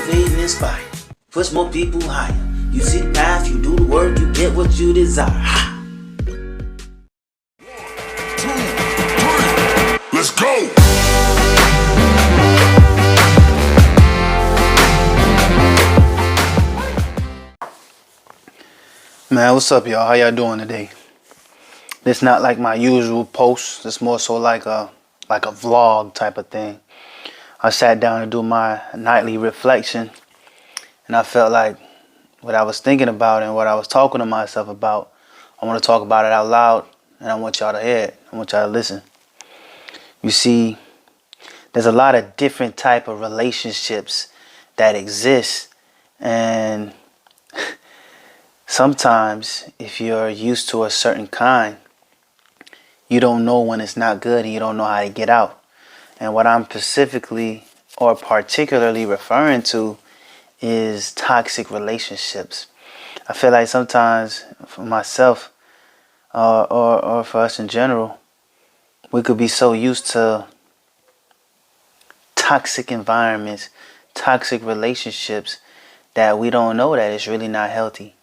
motivate and inspire. Push more people higher. You see the path, you do the work, you get what you desire. Ha! 2, 3, let's go! Man, what's up, y'all? How y'all doing today? This not like my usual post. It's more so like a vlog type of thing. I sat down to do my nightly reflection, and I felt like what I was thinking about and what I was talking to myself about, I want to talk about it out loud, and I want y'all to hear it. I want y'all to listen. You see, there's a lot of different type of relationships that exist, and sometimes if you're used to a certain kind, you don't know when it's not good and you don't know how to get out. And what I'm specifically or particularly referring to is toxic relationships. I feel like sometimes for myself or for us in general, we could be so used to toxic environments, toxic relationships, that we don't know that it's really not healthy.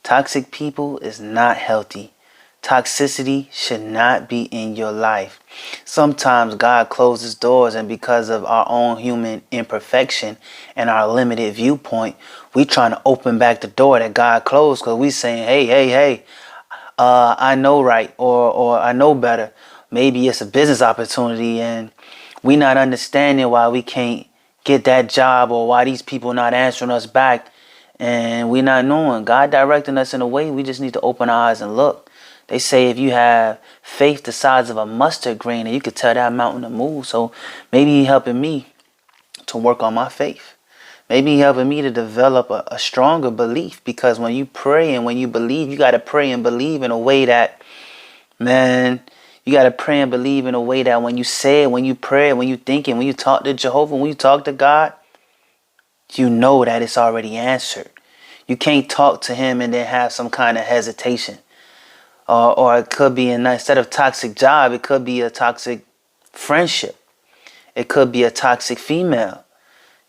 Toxic people is not healthy. Toxicity should not be in your life. Sometimes God closes doors, and because of our own human imperfection and our limited viewpoint, we trying to open back the door that God closed because we saying, hey, I know right, or I know better. Maybe it's a business opportunity and we not understanding why we can't get that job, or why these people not answering us back. And we not knowing. God directing us in a way, we just need to open our eyes and look. They say if you have faith the size of a mustard grain, and you could tell that mountain to move. So maybe He helping me to work on my faith. Maybe He helping me to develop a stronger belief. Because when you pray and when you believe, you got to pray and believe in a way that, man, you got to pray and believe in a way that when you say it, when you pray, when you think it, when you talk to Jehovah, when you talk to God, you know that it's already answered. You can't talk to Him and then have some kind of hesitation. Or it could be, instead of toxic job, it could be a toxic friendship. It could be a toxic female.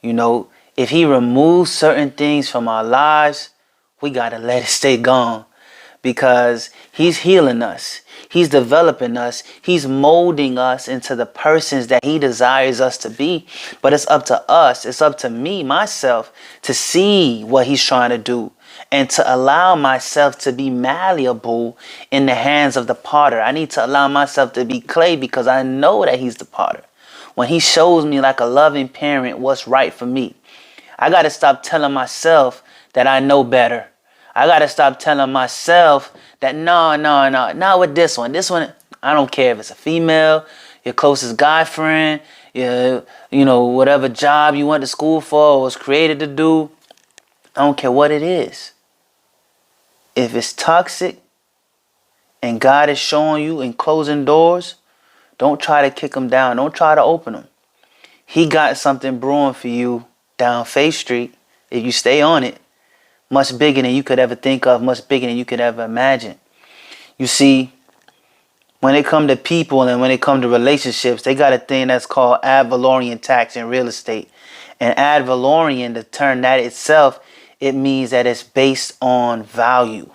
You know, if He removes certain things from our lives, we got to let it stay gone. Because He's healing us. He's developing us. He's molding us into the persons that He desires us to be. But it's up to us. It's up to me, myself, to see what He's trying to do. And to allow myself to be malleable in the hands of the potter. I need to allow myself to be clay because I know that He's the potter. When He shows me like a loving parent what's right for me, I got to stop telling myself that I know better. I got to stop telling myself that no, not with this one. This one, I don't care if it's a female, your closest guy friend, you know, whatever job you went to school for or was created to do. I don't care what it is. If it's toxic and God is showing you and closing doors, don't try to kick them down. Don't try to open them. He got something brewing for you down Faith Street if you stay on it. Much bigger than you could ever think of, much bigger than you could ever imagine. You see, when it comes to people and when it comes to relationships, they got a thing that's called ad valorem tax in real estate. And ad valorem, the term that itself, it means that it's based on value.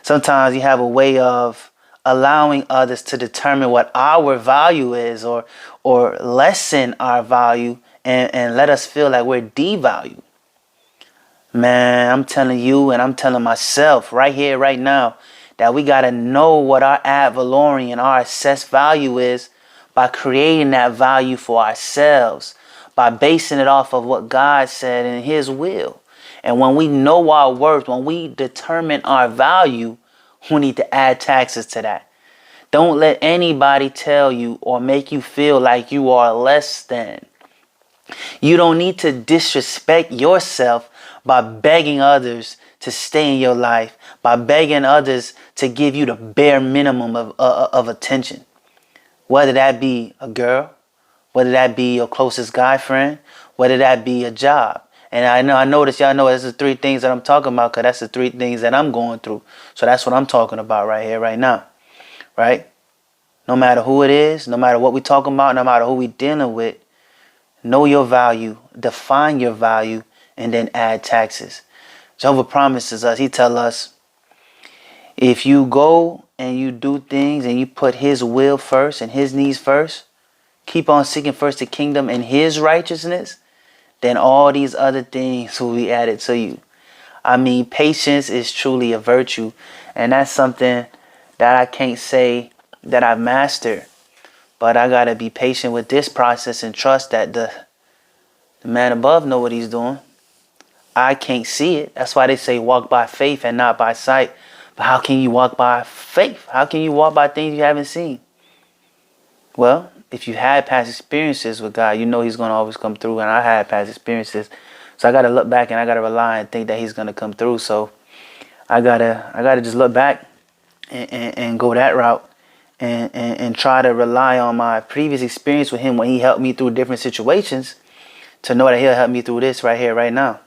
Sometimes you have a way of allowing others to determine what our value is, or lessen our value and let us feel like we're devalued. Man, I'm telling you and I'm telling myself right here, right now, that we got to know what our ad valorem and our assessed value is by creating that value for ourselves, by basing it off of what God said in His will. And when we know our worth, when we determine our value, we need to add taxes to that. Don't let anybody tell you or make you feel like you are less than. You don't need to disrespect yourself by begging others to stay in your life, by begging others to give you the bare minimum of attention. Whether that be a girl, whether that be your closest guy friend, whether that be a job. And I notice y'all know this is 3 things that I'm talking about, because that's the 3 things that I'm going through. So that's what I'm talking about right here, right now. Right? No matter who it is, no matter what we're talking about, no matter who we're dealing with, know your value, define your value, and then add taxes. Jehovah promises us, he tell us, if you go and you do things and you put his will first and his needs first, keep on seeking first the kingdom and his righteousness, then all these other things will be added to you. I mean, patience is truly a virtue, and that's something that I can't say that I've mastered. But I gotta be patient with this process and trust that the man above know what he's doing. I can't see it. That's why they say walk by faith and not by sight. But how can you walk by faith? How can you walk by things you haven't seen? Well, if you had past experiences with God, you know he's going to always come through. And I had past experiences. So I got to look back and I got to rely and think that he's going to come through. So I gotta just look back and go that route and try to rely on my previous experience with him when he helped me through different situations to know that he'll help me through this right here, right now.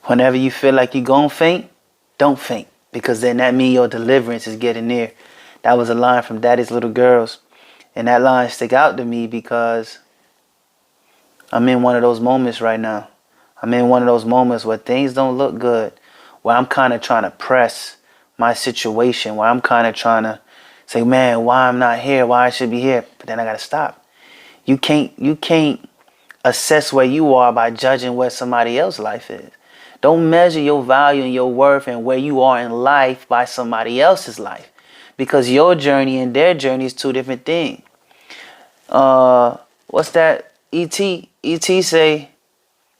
Whenever you feel like you're going to faint, don't faint, because then that means your deliverance is getting near. That was a line from Daddy's Little Girls. And that line stick out to me because I'm in one of those moments right now. I'm in one of those moments where things don't look good, where I'm kind of trying to press my situation, where I'm kind of trying to say, man, why I'm not here, why I should be here. But then I got to stop. You can't assess where you are by judging where somebody else's life is. Don't measure your value and your worth and where you are in life by somebody else's life, because your journey and their journey is two different things. What's that? E.T. say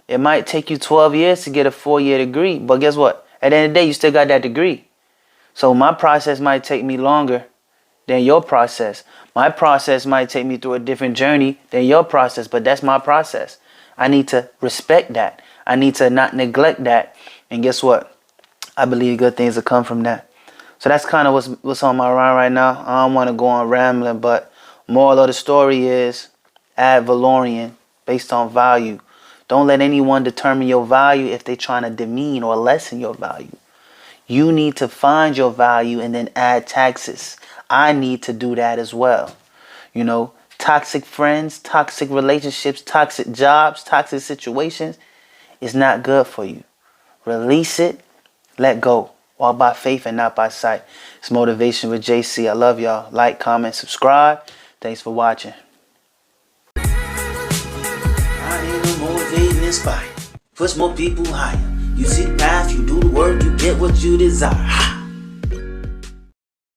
it might take you 12 years to get a 4-year degree, but guess what? At the end of the day, you still got that degree. So my process might take me longer than your process. My process might take me through a different journey than your process, but that's my process. I need to respect that. I need to not neglect that. And guess what? I believe good things will come from that. So that's kind of what's on my mind right now. I don't want to go on rambling, but moral of the story is ad valorem, based on value. Don't let anyone determine your value if they're trying to demean or lessen your value. You need to find your value and then add taxes. I need to do that as well. You know, toxic friends, toxic relationships, toxic jobs, toxic situations is not good for you. Release it. Let go. Walk by faith and not by sight. It's Motivation with JC. I love y'all. Like, comment, subscribe. Thanks for watching. I ain't no motivating, inspire. Push more people higher. You see the path, you do the work, you get what you desire.